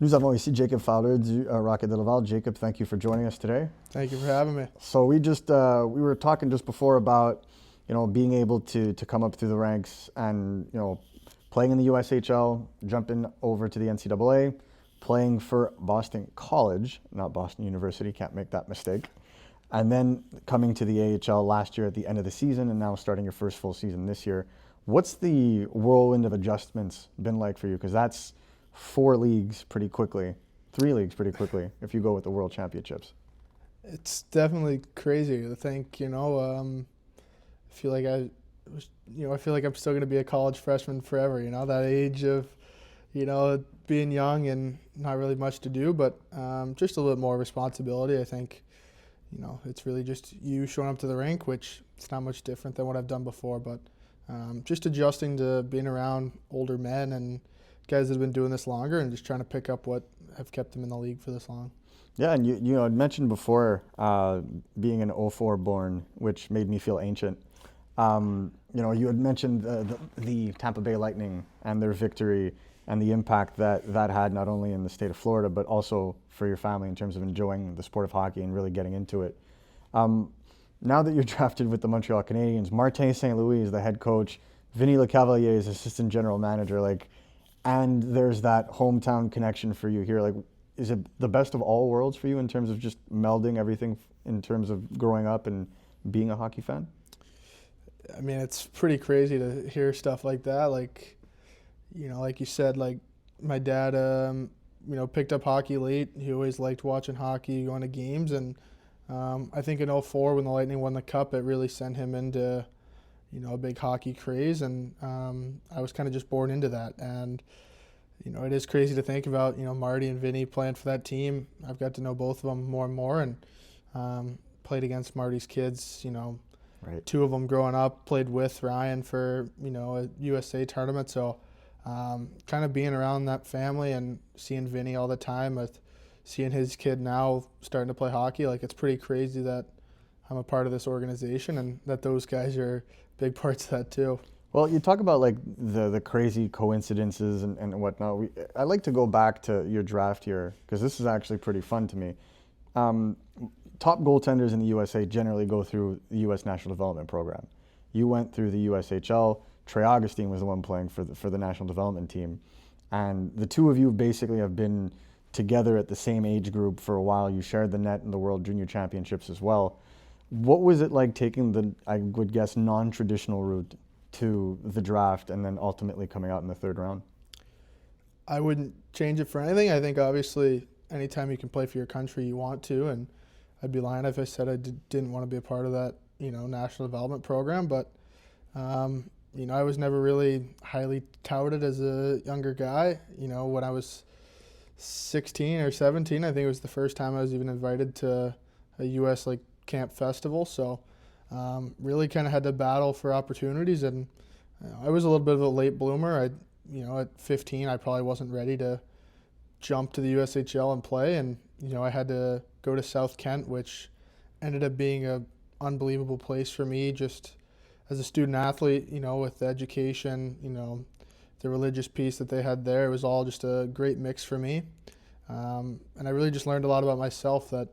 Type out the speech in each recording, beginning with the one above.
Nous avons ici Jacob Fowler du Rocket de Laval. Jacob, thank you for joining us today. Thank you for having me. So we were talking just before about, being able to come up through the ranks and, playing in the USHL, jumping over to the NCAA, playing for Boston College, not Boston University, can't make that mistake. And then coming to the AHL last year at the end of the season and now starting your first full season this year. What's the whirlwind of adjustments been like for you? Because that's 4 leagues pretty quickly, 3 leagues pretty quickly if you go with the World Championships. It's definitely crazy to think, I feel like I feel like I'm still going to be a college freshman forever, that age of, being young and not really much to do, but just a little more responsibility. I think, it's really just you showing up to the rink, which it's not much different than what I've done before, but just adjusting to being around older men and guys that have been doing this longer and just trying to pick up what have kept them in the league for this long. Yeah, and you had mentioned before being an '04 born, which made me feel ancient. You had mentioned the Tampa Bay Lightning and their victory and the impact that had not only in the state of Florida, but also for your family in terms of enjoying the sport of hockey and really getting into it. Now that you're drafted with the Montreal Canadiens, Martin St. Louis is the head coach, Vinny Lecavalier is assistant general manager, and there's that hometown connection for you here. Is it the best of all worlds for you in terms of just melding everything in terms of growing up and being a hockey fan? I mean, it's pretty crazy to hear stuff like that. Like you said, my dad, picked up hockey late. He always liked watching hockey, going to games. And I think in '04 when the Lightning won the Cup, it really sent him into, a big hockey craze. And I was kind of just born into that. And, it is crazy to think about, Marty and Vinny playing for that team. I've got to know both of them more and more and played against Marty's kids, Right. 2 of them growing up, played with Ryan for, a USA tournament. So kind of being around that family and seeing Vinny all the time, with seeing his kid now starting to play hockey, it's pretty crazy that I'm a part of this organization and that those guys are big parts of that too. Well, you talk about the crazy coincidences and whatnot. I like to go back to your draft here because this is actually pretty fun to me. Top goaltenders in the USA generally go through the U.S. National Development Program. You went through the USHL. Trey Augustine was the one playing for the National Development Team. And the 2 of you basically have been together at the same age group for a while. You shared the net in the World Junior Championships as well. What was it like taking the, I would guess, non-traditional route to the draft and then ultimately coming out in the 3rd round? I wouldn't change it for anything. I think obviously anytime you can play for your country, you want to, and I'd be lying if I said I didn't want to be a part of that, national development program. But, I was never really highly touted as a younger guy. When I was 16 or 17, I think it was the first time I was even invited to a U.S. camp festival. So really kind of had to battle for opportunities, and I was a little bit of a late bloomer. At 15, I probably wasn't ready to jump to the USHL and play, and I had to go to South Kent, which ended up being a unbelievable place for me just as a student athlete, with the education, the religious piece that they had there. It was all just a great mix for me. And I really just learned a lot about myself, that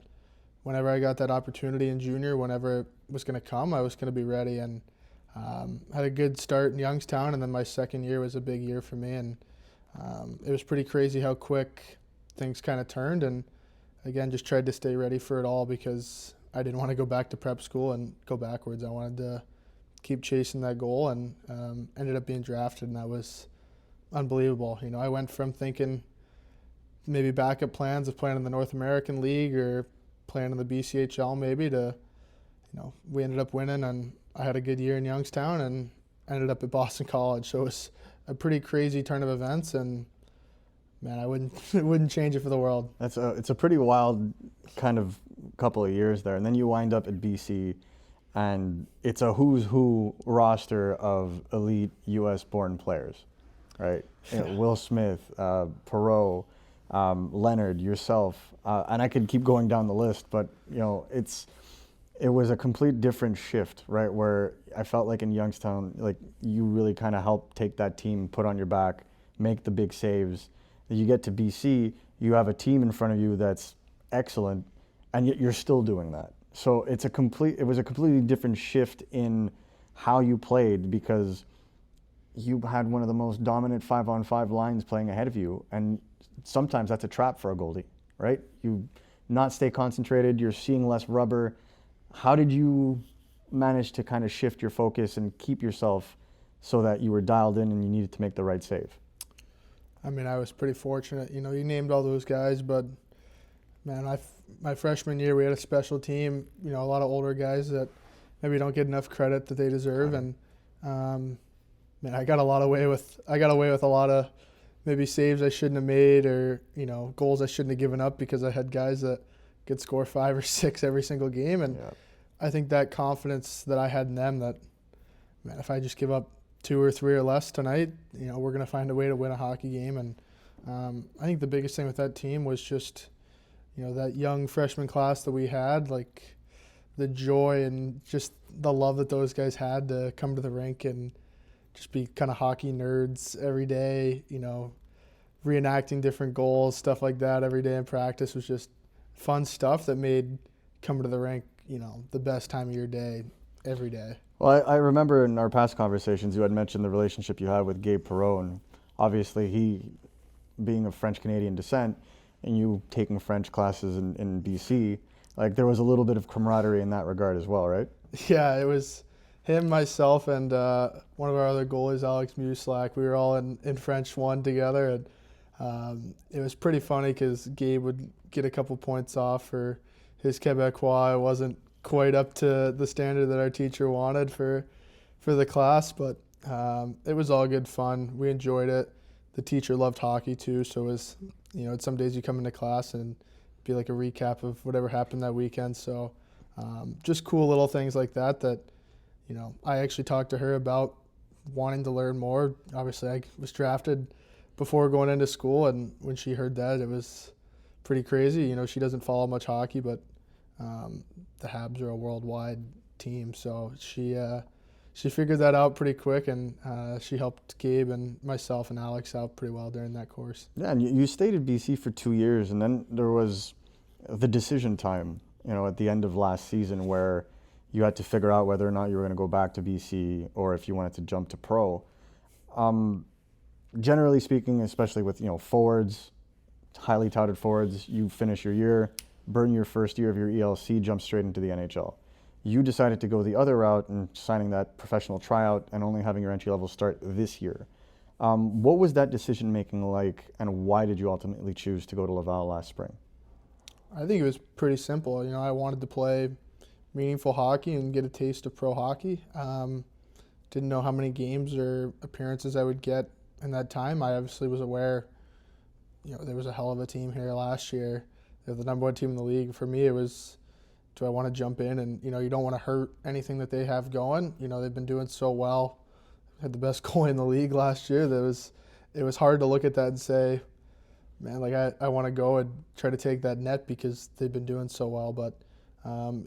whenever I got that opportunity in junior, whenever it was going to come, I was going to be ready. And had a good start in Youngstown, and then my 2nd year was a big year for me. And it was pretty crazy how quick things kind of turned. And again, just tried to stay ready for it all because I didn't want to go back to prep school and go backwards. I wanted to keep chasing that goal, and ended up being drafted, and that was unbelievable. I went from thinking maybe backup plans of playing in the North American League or playing in the BCHL maybe to, we ended up winning, and I had a good year in Youngstown and ended up at Boston College. So it was a pretty crazy turn of events, and man, I wouldn't change it for the world. It's a pretty wild kind of couple of years there, and then you wind up at BC, and it's a who's who roster of elite U.S.-born players, right? Will Smith, Perreault, Leonard, yourself, and I could keep going down the list, but it was a complete different shift, right? Where I felt like in Youngstown, you really kind of helped take that team, put on your back, make the big saves, You get to BC, you have a team in front of you that's excellent, and yet you're still doing that. So it was a completely different shift in how you played, because you had one of the most dominant 5-on-5 lines playing ahead of you, and sometimes that's a trap for a goalie, right? You not stay concentrated, you're seeing less rubber. How did you manage to kind of shift your focus and keep yourself so that you were dialed in and you needed to make the right save? I mean, I was pretty fortunate. You know, you named all those guys, but man, my freshman year we had a special team. You know, a lot of older guys that maybe don't get enough credit that they deserve, and man, I got away with a lot of maybe saves I shouldn't have made, or you know, goals I shouldn't have given up, because I had guys that could score 5 or 6 every single game, and I think that confidence that I had in them, that man, if I just give up 2 or 3 or less tonight, you know, we're gonna find a way to win a hockey game. And I think the biggest thing with that team was just, you know, that young freshman class that we had, like the joy and just the love that those guys had to come to the rink and just be kind of hockey nerds every day, you know, reenacting different goals, stuff like that every day in practice was just fun stuff that made coming to the rink, you know, the best time of your day every day. Well, I remember in our past conversations you had mentioned the relationship you had with Gabe Perreault, and obviously he being of French-Canadian descent and you taking French classes in BC, like there was a little bit of camaraderie in that regard as well, right? Yeah, it was him, myself, and one of our other goalies, Alex Muslak. We were all in French 1 together, and it was pretty funny because Gabe would get a couple points off for his Quebecois. It wasn't quite up to the standard that our teacher wanted for the class, but it was all good fun. We enjoyed it. The teacher loved hockey too, so it was, you know, some days you come into class and be like a recap of whatever happened that weekend. So just cool little things like that, you know, I actually talked to her about wanting to learn more. Obviously, I was drafted before going into school, and when she heard that, it was pretty crazy. You know, she doesn't follow much hockey, but the Habs are a worldwide team, so she figured that out pretty quick, and she helped Gabe and myself and Alex out pretty well during that course. Yeah, and you stayed at BC for 2 years, and then there was the decision time, you know, at the end of last season where you had to figure out whether or not you were going to go back to BC or if you wanted to jump to pro. Generally speaking, especially with, you know, forwards, highly touted forwards, you finish your year, burn your first year of your ELC, jump straight into the NHL. You decided to go the other route and signing that professional tryout and only having your entry level start this year. What was that decision making like, and why did you ultimately choose to go to Laval last spring? I think it was pretty simple. You know, I wanted to play meaningful hockey and get a taste of pro hockey. Didn't know how many games or appearances I would get in that time. I obviously was aware, you know, there was a hell of a team here last year. They're the number 1 team in the league. For me, it was, do I want to jump in? And, you know, you don't want to hurt anything that they have going. You know, they've been doing so well. Had the best goalie in the league last year. It was hard to look at that and say, man, like I want to go and try to take that net because they've been doing so well. But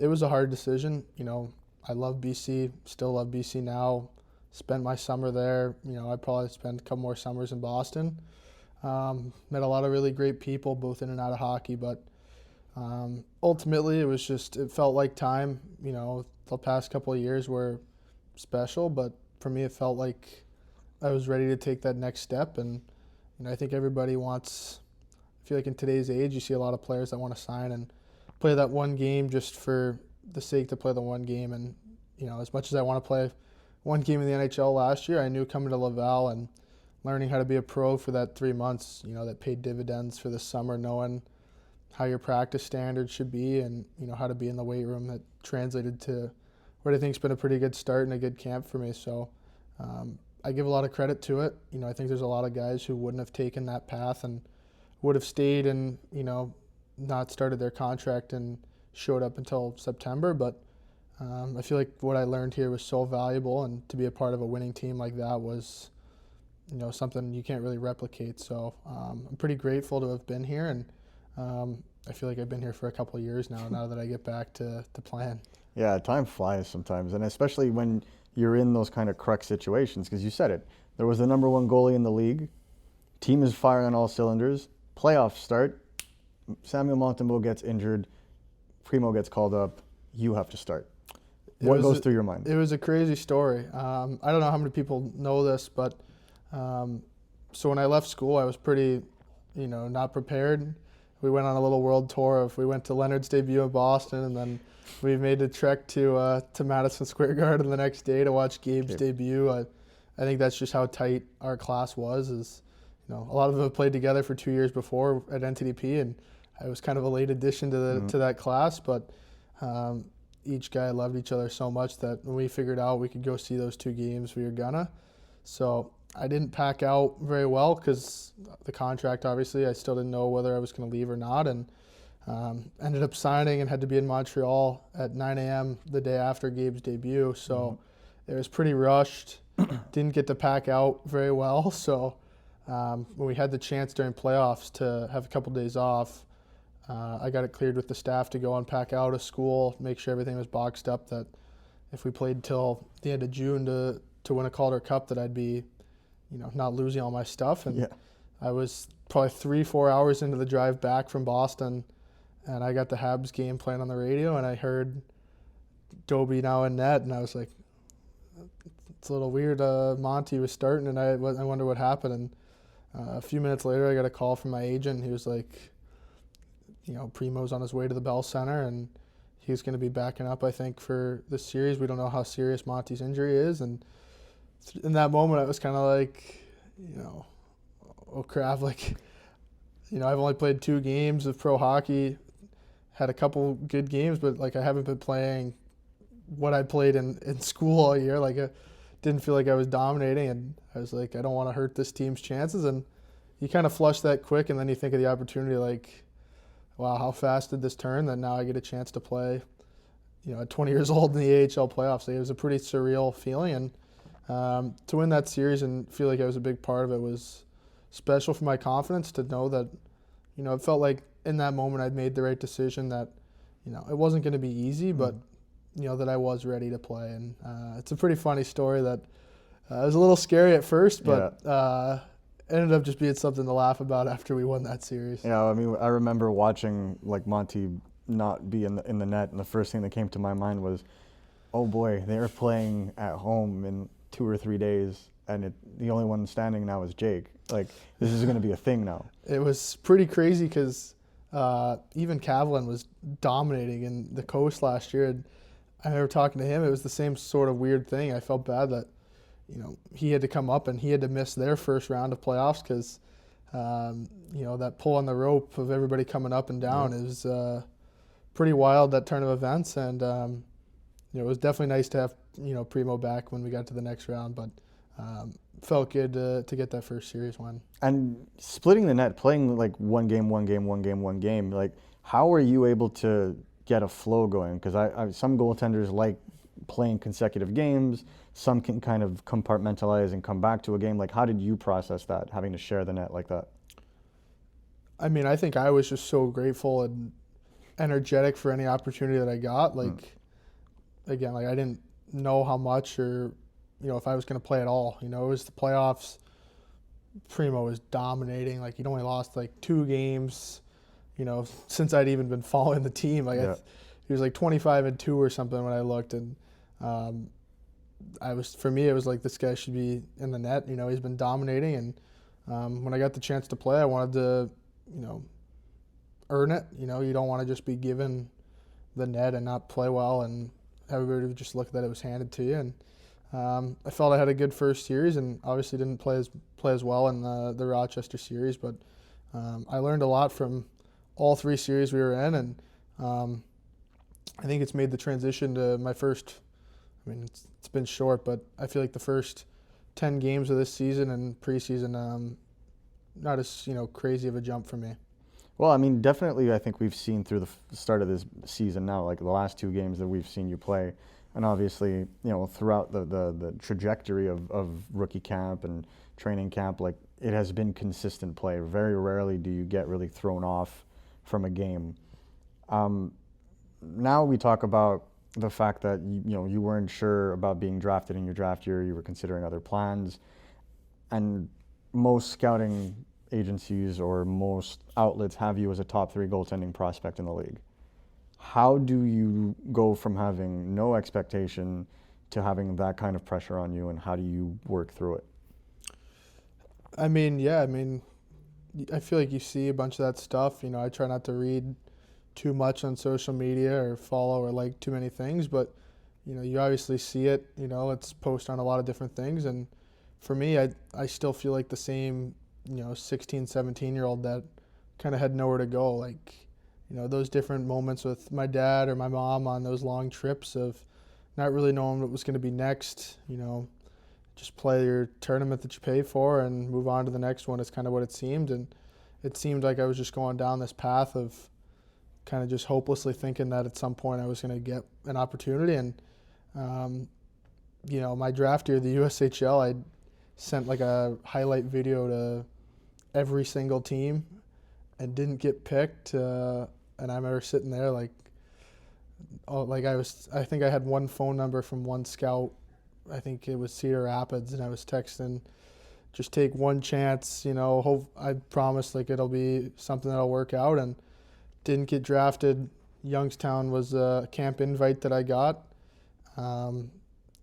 it was a hard decision. You know, I love BC, still love BC now. Spent my summer there. You know, I probably spent a couple more summers in Boston. Met a lot of really great people, both in and out of hockey. But ultimately, it felt like time. You know, the past couple of years were special, but for me, it felt like I was ready to take that next step. And you know, I think everybody wants. I feel like in today's age, you see a lot of players that want to sign and play that one game just for the sake to play the one game. And you know, as much as I want to play one game in the NHL last year, I knew coming to Laval and learning how to be a pro for that 3 months, you know, that paid dividends for the summer, knowing how your practice standards should be and, you know, how to be in the weight room, that translated to what I think's been a pretty good start and a good camp for me. So I give a lot of credit to it. You know, I think there's a lot of guys who wouldn't have taken that path and would have stayed and, you know, not started their contract and showed up until September. But I feel like what I learned here was so valuable, and to be a part of a winning team like that was, you know, something you can't really replicate. So I'm pretty grateful to have been here, and I feel like I've been here for a couple of years now that I get back to playing. Yeah, time flies sometimes, and especially when you're in those kind of crux situations, because you said it. There was the number 1 goalie in the league, team is firing on all cylinders. Playoffs start. Samuel Montembeault gets injured. Primo gets called up. You have to start. What goes through your mind? It was a crazy story. I don't know how many people know this, but so when I left school, I was pretty, not prepared. We went on a little world tour. We went to Leonard's debut in Boston, and then we made the trek to Madison Square Garden the next day to watch Gabe's debut. I think that's just how tight our class was. A lot of them have played together for 2 years before at NTDP, and I was kind of a late addition to that class, but each guy loved each other so much that when we figured out we could go see those 2 games, we were gonna. So I didn't pack out very well because the contract, obviously, I still didn't know whether I was going to leave or not, and ended up signing and had to be in Montreal at 9 a.m. the day after Gabe's debut. So it was pretty rushed. Didn't get to pack out very well. So when we had the chance during playoffs to have a couple days off, I got it cleared with the staff to go and pack out of school, make sure everything was boxed up, that if we played till the end of June to win a Calder Cup, that I'd be, not losing all my stuff. And I was probably 3-4 hours into the drive back from Boston, and I got the Habs game playing on the radio, and I heard Dobie now in net, and I was like, it's a little weird. Monty was starting, and I wonder what happened. And a few minutes later, I got a call from my agent. He was like, Primo's on his way to the Bell Center, and he's going to be backing up, I think, for this series. We don't know how serious Monty's injury is. And in that moment, I was kind of like, oh crap, like, I've only played 2 games of pro hockey, had a couple good games, but like I haven't been playing what I played in school all year. Like I didn't feel like I was dominating, and I was like, I don't want to hurt this team's chances. And you kind of flush that quick, and then you think of the opportunity like, wow, how fast did this turn that now I get a chance to play, at 20 years old in the AHL playoffs. It was a pretty surreal feeling, and to win that series and feel like I was a big part of it was special for my confidence to know that, it felt like in that moment I'd made the right decision, that, it wasn't going to be easy, but, that I was ready to play. And it's a pretty funny story that it was a little scary at first, but ended up just being something to laugh about after we won that series. I remember watching like Monty not be in the net, and the first thing that came to my mind was, oh boy, they're playing at home in 2 or 3 days, and the only one standing now is Jake. Like, this is going to be a thing now. It was pretty crazy because even Kavlin was dominating in the coast last year. And I remember talking to him. It was the same sort of weird thing. I felt bad that, he had to come up and he had to miss their first round of playoffs because, that pull on the rope of everybody coming up and down is pretty wild, that turn of events. And, it was definitely nice to have, Primo back when we got to the next round. But felt good to get that first series win. And splitting the net, playing like one game, like how were you able to get a flow going? Because some goaltenders like playing consecutive games. Some can kind of compartmentalize and come back to a game. Like, how did you process that, having to share the net like that? I mean, I think I was just so grateful and energetic for any opportunity that I got. Like, again, like I didn't know how much or, if I was going to play at all. It was the playoffs. Primo was dominating. Like, he'd only lost like 2 games, since I'd even been following the team. Like, he was like 25-2 or something when I looked, and for me, it was like, this guy should be in the net. He's been dominating, and when I got the chance to play, I wanted to, earn it. You don't want to just be given the net and not play well, and everybody would just look that it was handed to you. And I felt I had a good first series, and obviously didn't play as well in the Rochester series, but I learned a lot from all 3 series we were in, and I think it's made the transition to my first. I mean, it's been short, but I feel like the first 10 games of this season and preseason, not as crazy of a jump for me. Well, I mean, definitely, I think we've seen through the start of this season now, like the last 2 games that we've seen you play. And obviously, throughout the trajectory of rookie camp and training camp, like it has been consistent play. Very rarely do you get really thrown off from a game. Now we talk about the fact that you weren't sure about being drafted in your draft year. You were considering other plans, and most scouting agencies or most outlets have you as a top 3 goaltending prospect in the league. How do you go from having no expectation to having that kind of pressure on you, and how do you work through it? I feel like you see a bunch of that stuff. I try not to read too much on social media or follow or like too many things, but you obviously see it. It's posted on a lot of different things, and for me, I still feel like the same 16, 17-year-old that kind of had nowhere to go. Like those different moments with my dad or my mom on those long trips of not really knowing what was going to be next. Just play your tournament that you pay for and move on to the next one is kind of what it seemed. And it seemed like I was just going down this path of kind of just hopelessly thinking that at some point I was going to get an opportunity. And, my draft year, the USHL, I sent like a highlight video to every single team and didn't get picked. And I remember sitting there I think I had one phone number from one scout. I think it was Cedar Rapids, and I was texting, just take one chance, hope, I promise it'll be something that'll work out, and didn't get drafted. Youngstown was a camp invite that I got.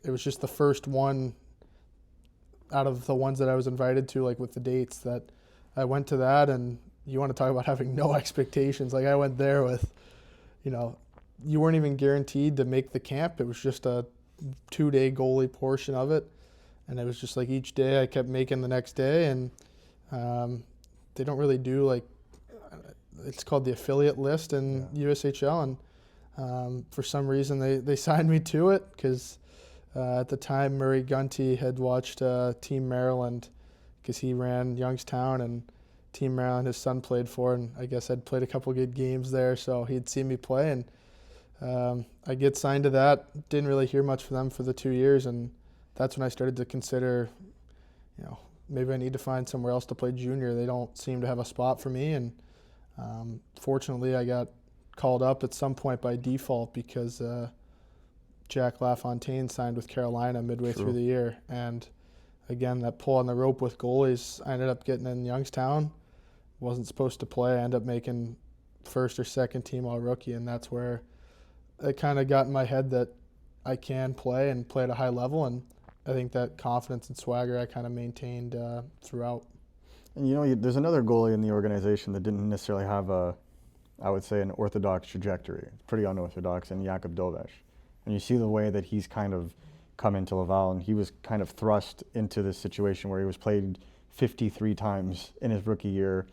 It was just the first one out of the ones that I was invited to, with the dates, that I went to that, and you want to talk about having no expectations. I went there with, you weren't even guaranteed to make the camp. It was just a 2-day goalie portion of it, and it was just each day I kept making the next day. And they don't really do it's called the affiliate list in USHL, and for some reason they signed me to it because at the time Murray Gunty had watched Team Maryland because he ran Youngstown, and Team Maryland his son played for, and I guess I'd played a couple good games there, so he'd seen me play, and I get signed to that. Didn't really hear much from them for the 2 years, and that's when I started to consider, maybe I need to find somewhere else to play junior. They don't seem to have a spot for me, and fortunately I got called up at some point by default because Jack LaFontaine signed with Carolina midway through the year, and again, that pull on the rope with goalies, I ended up getting in Youngstown. Wasn't supposed to play. I ended up making first or second team all-rookie, and that's where it kind of got in my head that I can play and play at a high level, and I think that confidence and swagger I kind of maintained throughout. And there's another goalie in the organization that didn't necessarily have I would say, an orthodox trajectory. It's pretty unorthodox, and Jacob Fowler. And you see the way that he's kind of come into Laval, and he was kind of thrust into this situation where he was played 53 times in his rookie year,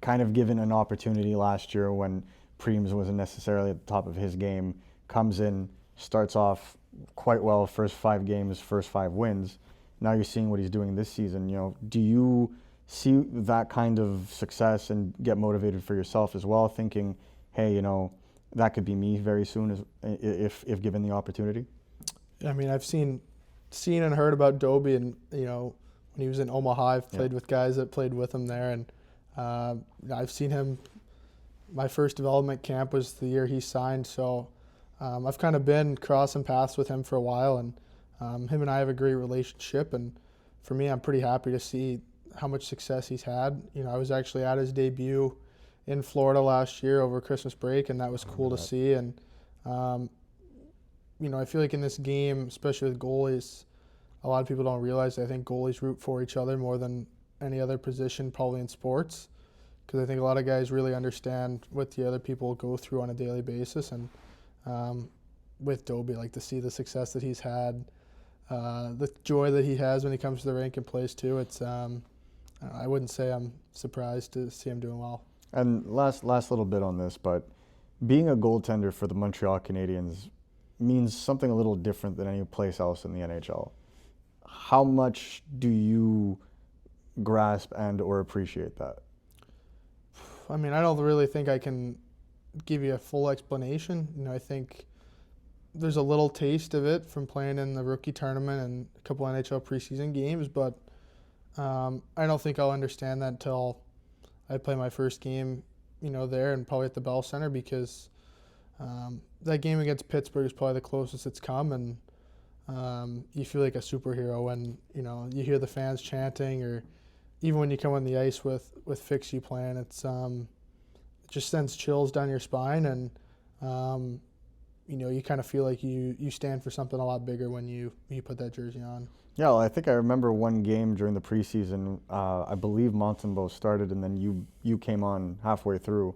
kind of given an opportunity last year when Preems wasn't necessarily at the top of his game, comes in, starts off quite well, first 5 games, first 5 wins. Now you're seeing what he's doing this season. Do you see that kind of success and get motivated for yourself as well, thinking, hey, that could be me very soon if given the opportunity? I've seen and heard about Dobie, and when he was in Omaha, I've played with guys that played with him there, and I've seen him. My first development camp was the year he signed, so I've kind of been crossing paths with him for a while, and him and I have a great relationship, and for me, I'm pretty happy to see how much success he's had. I was actually at his debut in Florida last year over Christmas break, and that was cool to see. And I feel like in this game, especially with goalies, a lot of people don't realize, I think goalies root for each other more than any other position probably in sports, because I think a lot of guys really understand what the other people go through on a daily basis. And with Dobie, to see the success that he's had, the joy that he has when he comes to the rink and plays too, it's I wouldn't say I'm surprised to see him doing well. And last little bit on this, but being a goaltender for the Montreal Canadiens means something a little different than any place else in the NHL. How much do you grasp and or appreciate that? I don't really think I can give you a full explanation. I think there's a little taste of it from playing in the rookie tournament and a couple NHL preseason games, but I don't think I'll understand that until I play my first game, there and probably at the Bell Center, because that game against Pittsburgh is probably the closest it's come, and you feel like a superhero when you hear the fans chanting or even when you come on the ice with Fix You playing, it's it just sends chills down your spine, and you kind of feel like you stand for something a lot bigger when you put that jersey on. Yeah, well, I think I remember one game during the preseason. I believe Montembeault started, and then you came on halfway through,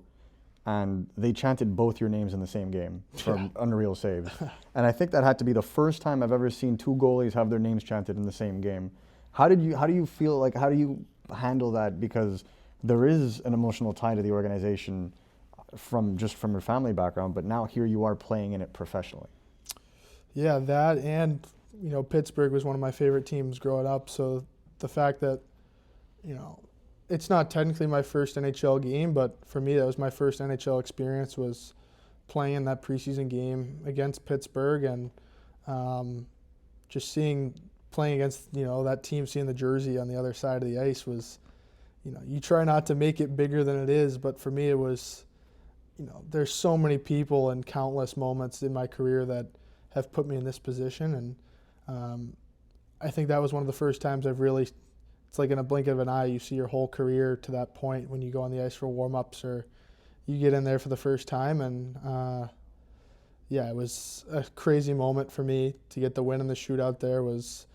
and they chanted both your names in the same game from unreal saves. And I think that had to be the first time I've ever seen two goalies have their names chanted in the same game. How do you feel, like, how do you handle that? Because there is an emotional tie to the organization from your family background, but now here you are playing in it professionally. Yeah, that, and Pittsburgh was one of my favorite teams growing up, so the fact that it's not technically my first NHL game, but for me that was my first NHL experience, was playing in that preseason game against Pittsburgh, and just playing against that team, seeing the jersey on the other side of the ice was, you try not to make it bigger than it is, but for me it was, there's so many people and countless moments in my career that have put me in this position, and I think that was one of the first times I've really, it's like in a blink of an eye, you see your whole career to that point when you go on the ice for warm-ups or you get in there for the first time, and it was a crazy moment for me to get the win in the shootout. There was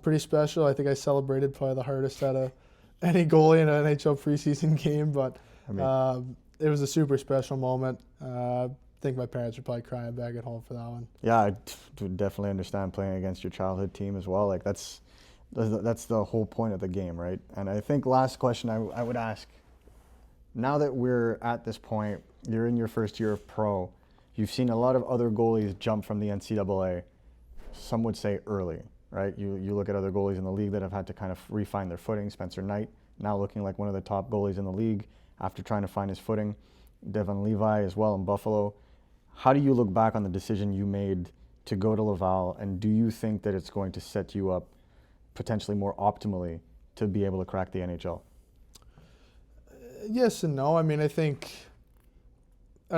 pretty special. I think I celebrated probably the hardest out of any goalie in an NHL preseason game, but it was a super special moment. I think my parents were probably crying back at home for that one. Yeah, I definitely understand playing against your childhood team as well. Like that's the whole point of the game, right? And I think last question I would ask, now that we're at this point, you're in your first year of pro, you've seen a lot of other goalies jump from the NCAA, some would say early, right? You look at other goalies in the league that have had to kind of refine their footing. Spencer Knight, now looking like one of the top goalies in the league after trying to find his footing. Devon Levi as well in Buffalo. How do you look back on the decision you made to go to Laval, and do you think that it's going to set you up potentially more optimally to be able to crack the NHL? Yes and no. I mean, I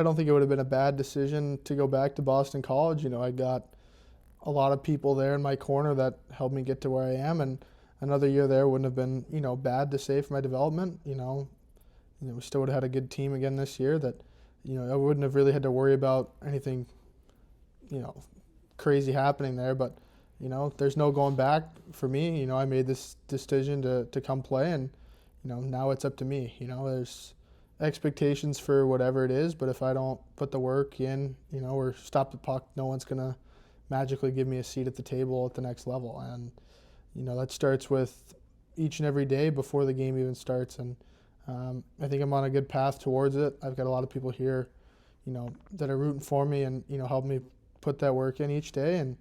don't think it would have been a bad decision to go back to Boston College. I got a lot of people there in my corner that helped me get to where I am, and another year there wouldn't have been, bad to say for my development. We still would have had a good team again this year that, I wouldn't have really had to worry about anything, crazy happening there. But, there's no going back for me. I made this decision to come play, and, now it's up to me. There's expectations for whatever it is, but if I don't put the work in, or stop the puck, no one's going to magically give me a seat at the table at the next level. And, that starts with each and every day before the game even starts. And I think I'm on a good path towards it. I've got a lot of people here, that are rooting for me and, help me put that work in each day. And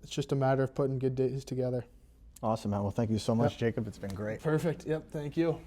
it's just a matter of putting good days together. Awesome, man. Well, thank you so much, Jacob. It's been great. Perfect. Yep. Thank you.